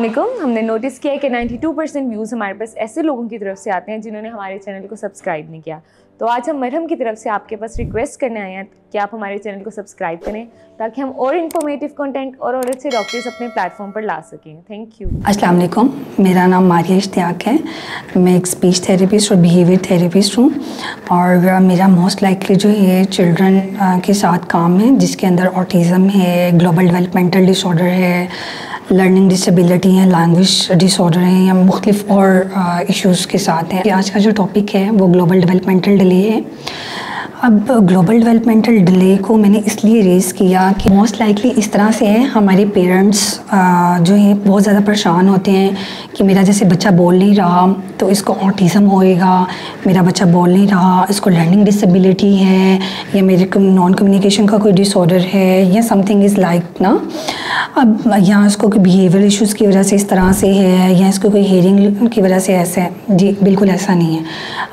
हमने नोटिस किया है कि 92% व्यूज़ हमारे पास ऐसे लोगों की तरफ से आते हैं जिन्होंने हमारे चैनल को सब्सक्राइब नहीं किया। तो आज हम मरहम की तरफ से आपके पास रिक्वेस्ट करने आए हैं कि आप हमारे चैनल को सब्सक्राइब करें ताकि हम और इन्फॉर्मेटिव कंटेंट और अच्छे डॉक्टर्स अपने प्लेटफॉर्म पर ला सकें। Thank you. अस्सलाम वालेकुम, मेरा नाम मारिया इश्तियाक है। मैं एक स्पीच थेरेपिस्ट और बिहेवियर थेरेपिस्ट हूँ और मेरा मोस्ट लाइकली जो है चिल्ड्रन के साथ काम है, जिसके अंदर ऑटिज़म है, ग्लोबल डेवलपमेंटल डिसऑर्डर है, लर्निंग डिसेबिलिटी है, लैंग्वेज डिसऑर्डर है या मुख्तलिफ और इश्यूज़ के साथ हैं। आज का जो टॉपिक है वो ग्लोबल डेवलपमेंटल डिले है। अब ग्लोबल डेवलपमेंटल डिले को मैंने इसलिए रेज़ किया कि मोस्ट लाइकली इस तरह से है, हमारे पेरेंट्स जो है बहुत ज़्यादा परेशान होते हैं कि मेरा जैसे बच्चा बोल नहीं रहा तो इसको ऑटिज़म होएगा, मेरा बच्चा बोल नहीं रहा इसको लर्निंग डिसेबिलिटी है या मेरे को नॉन कम्युनिकेशन का कोई डिसऑर्डर है या समथिंग इज़ लाइक ना। अब यहाँ इसको कोई बिहेवियर इश्यूज़ की वजह से इस तरह से है या इसको कोई हेयरिंग की वजह से ऐसा है। जी बिल्कुल ऐसा नहीं है।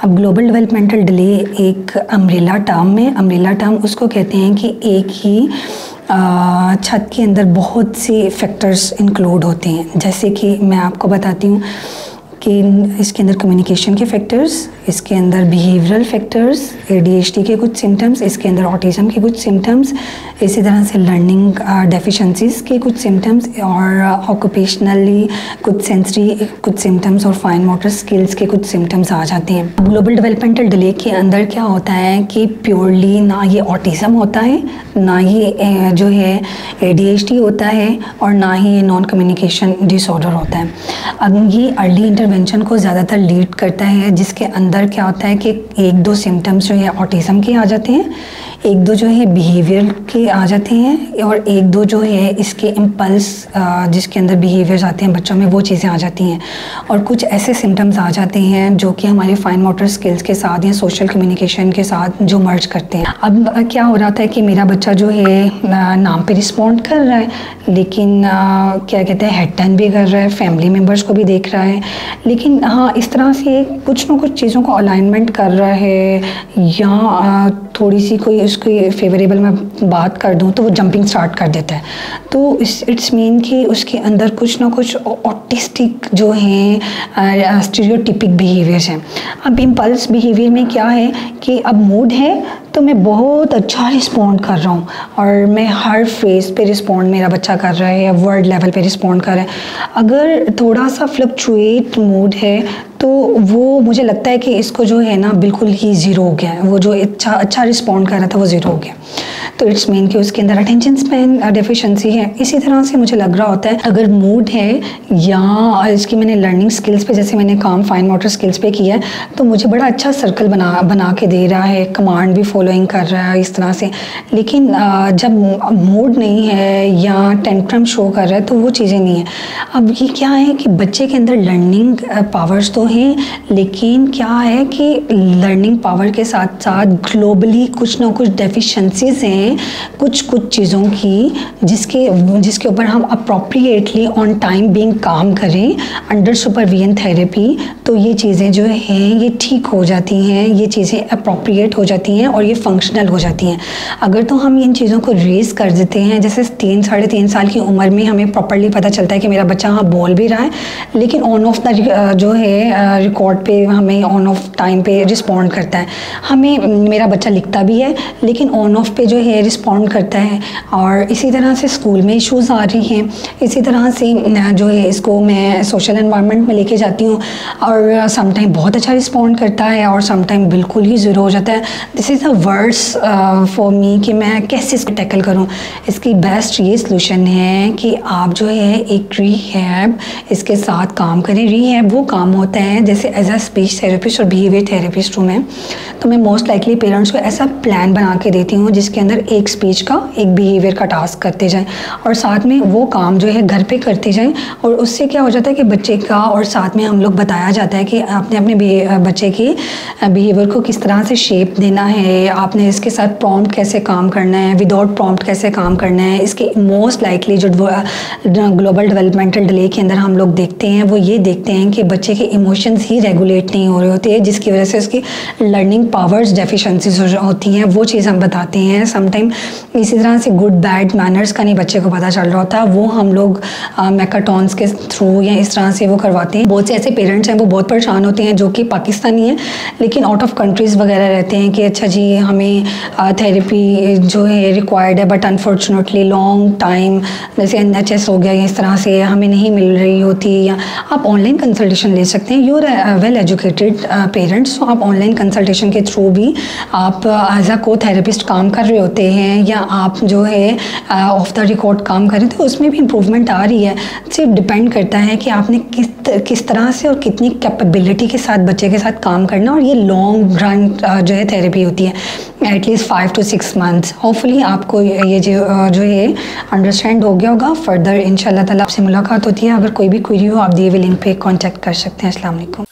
अब ग्लोबल डेवलपमेंटल डिले एक अम्ब्रेला टर्म है। अम्ब्रेला टर्म उसको कहते हैं कि एक ही छत के अंदर बहुत से फैक्टर्स इंक्लूड होते हैं। जैसे कि मैं आपको बताती हूँ कि इसके अंदर कम्युनिकेशन के फैक्टर्स, इसके अंदर बिहेवियरल फैक्टर्स, ADHD के कुछ सिम्टम्स, इसके अंदर ऑटिज़म के कुछ सिम्टम्स, इसी तरह से लर्निंग डेफिशिएंसीज के कुछ सिम्टम्स और ऑक्यूपेशनली कुछ सेंसरी कुछ सिम्टम्स और फाइन मोटर स्किल्स के कुछ सिम्टम्स आ जाते हैं। ग्लोबल डेवलपमेंटल डिले के अंदर क्या होता है कि प्योरली ना ये ऑटिज़म होता है, ना ही जो है ADHD होता है और ना ही ये नॉन कम्युनिकेशन डिसऑर्डर होता है। अब ये अर्ली इंटरवेंशन को ज़्यादातर लीड करता है, जिसके अंदर क्या होता है कि एक दो सिम्टम्स जो है ऑटिज़म के आ जाते हैं, एक दो जो है बिहेवियर के आ जाते हैं और एक दो जो है इसके इम्पल्स जिसके अंदर बिहेवियर्स आते हैं बच्चों में वो चीज़ें आ जाती हैं और कुछ ऐसे सिम्टम्स आ जाते हैं जो कि हमारे फाइन मोटर स्किल्स के साथ या सोशल कम्युनिकेशन के साथ जो मर्ज करते हैं। अब क्या हो रहा था कि मेरा बच्चा जो है नाम पे रिस्पॉन्ड कर रहा है, लेकिन क्या कहते हैं हेड टर्न भी कर रहा है, फैमिली मेम्बर्स को भी देख रहा है, लेकिन हाँ इस तरह से कुछ ना कुछ चीज़ों को अलाइनमेंट कर रहा है या थोड़ी सी कोई उसकी फेवरेबल मैं बात कर दूं तो वो जंपिंग स्टार्ट कर देता है। तो इट्स मीन कि उसके अंदर कुछ ना कुछ ऑटिस्टिक जो हैं स्टीरियोटिपिक बिहेवियर्स हैं। अब इम्पल्स बिहेवियर में क्या है कि अब मूड है तो मैं बहुत अच्छा रिस्पॉन्ड कर रहा हूँ और मैं हर फेस पे रिस्पॉन्ड मेरा बच्चा कर रहा है या वर्ड लेवल पे रिस्पॉन्ड कर रहा है। अगर थोड़ा सा फ्लक्चुएट मूड है तो वो मुझे लगता है कि इसको जो है ना बिल्कुल ही ज़ीरो हो गया है, वो जो अच्छा रिस्पॉन्ड कर रहा था वो ज़ीरो हो गया। तो इट्स मीन कि उसके अंदर अटेंशन स्पैन डेफिशिएंसी है। इसी तरह से मुझे लग रहा होता है अगर मूड है या इसकी मैंने लर्निंग स्किल्स पे जैसे मैंने काम फाइन मोटर स्किल्स पे किया है तो मुझे बड़ा अच्छा सर्कल बना के दे रहा है, कमांड भी फॉलोइंग कर रहा है इस तरह से, लेकिन जब मूड नहीं है या टेंट्रम शो कर रहा है तो वो चीज़ें नहीं है। अब ये क्या है कि बच्चे के अंदर लर्निंग पावर्स तो हैं, लेकिन क्या है कि लर्निंग पावर के साथ साथ ग्लोबली कुछ ना कुछ डेफिशिएंसीज हैं कुछ चीज़ों की जिसके ऊपर हम अप्रोप्रिएटली ऑन टाइम बीइंग काम करें अंडर सुपरविजन थेरेपी तो ये चीज़ें जो हैं ये ठीक हो जाती हैं, ये चीज़ें अप्रोप्रिएट हो जाती हैं और ये फंक्शनल हो जाती हैं। अगर तो हम इन चीज़ों को रेज़ कर देते हैं, जैसे 3-3.5 साल की उम्र में हमें प्रॉपर्ली पता चलता है कि मेरा बच्चा हाँ बोल भी रहा है, लेकिन ऑन ऑफ द जो है रिकॉर्ड पे हमें ऑन ऑफ टाइम पे रिस्पॉन्ड करता है। हमें मेरा बच्चा लिखता भी है लेकिन ऑन ऑफ पे जो है रिस्पॉन्ड करता है। और इसी तरह से स्कूल में इश्यूज़ आ रही हैं, इसी तरह से जो है इसको मैं सोशल एनवायरनमेंट में लेके जाती हूँ और समटाइम बहुत अच्छा रिस्पॉन्ड करता है और समटाइम बिल्कुल ही ज़ीरो हो जाता है। This is the words for me कि मैं कैसे इसको टैकल करूँ। इसकी बेस्ट ये सलूशन है कि आप जो है एक रिहैब इसके साथ काम करें। रिहैब वो काम होता है जैसे एज अ स्पीच थेरेपिस्ट और बिहेवियर थेरेपिस्ट हूँ मैं, तो मैं मोस्ट लाइकली पेरेंट्स को ऐसा प्लान बना के देती हूँ जिसके अंदर एक स्पीच का एक बिहेवियर का टास्क करते जाएं और साथ में वो काम जो है घर पे करते जाएं। और उससे क्या हो जाता है कि बच्चे का और साथ में हम लोग बताया जाता है कि आपने अपने बच्चे के बिहेवियर को किस तरह से शेप देना है, आपने इसके साथ प्रॉम्प्ट कैसे काम करना है, विदाउट प्रॉम्प्ट कैसे काम करना है। इसके मोस्ट लाइकली जो ग्लोबल डेवलपमेंटल डिले के अंदर हम लोग देखते हैं वो ये देखते हैं कि बच्चे के इमोशंस ही रेगुलेट नहीं हो रहे होते हैं, जिसकी वजह से उसकी लर्निंग पावर्स डेफिशिएंसीज होती हैं। वो चीज़ हम बताते हैं। समटाइम इसी तरह से गुड बैड मैनर्स का नहीं बच्चे को पता चल रहा होता, वो हम लोग मैकाटॉन्स के थ्रू या इस तरह से वो करवाते हैं। बहुत से ऐसे पेरेंट्स हैं वो बहुत परेशान होते हैं जो कि पाकिस्तानी हैं लेकिन आउट ऑफ कंट्रीज़ वगैरह रहते हैं कि अच्छा जी हमें थेरेपी जो है रिक्वायर्ड है, बट अनफॉर्चुनेटली लॉन्ग टाइम जैसे NHS हो गया इस तरह से हमें नहीं मिल रही होती, या आप ऑनलाइन कंसल्टेशन ले सकते हैं। यूर वेल एजुकेटेड पेरेंट्स, तो आप ऑनलाइन कंसल्टेशन के थ्रू भी आप एज अ को थेरेपिस्ट काम कर रहे होते हैं या आप जो है ऑफ द रिकॉर्ड काम करें तो उसमें भी इम्प्रूवमेंट आ रही है। सिर्फ डिपेंड करता है कि आपने किस तरह से और कितनी कैपेबिलिटी के साथ बच्चे के साथ काम करना, और ये लॉन्ग रन जो है थेरेपी होती है एटलीस्ट 5 to 6 months। होपफुली आपको ये जो है अंडरस्टैंड हो गया होगा। फर्दर इंशाल्लाह ताला आपसे मुलाकात होती है। अगर कोई भी क्वेरी हो आप दिए हुए लिंक पे कांटेक्ट कर सकते हैं। अस्सलाम वालेकुम।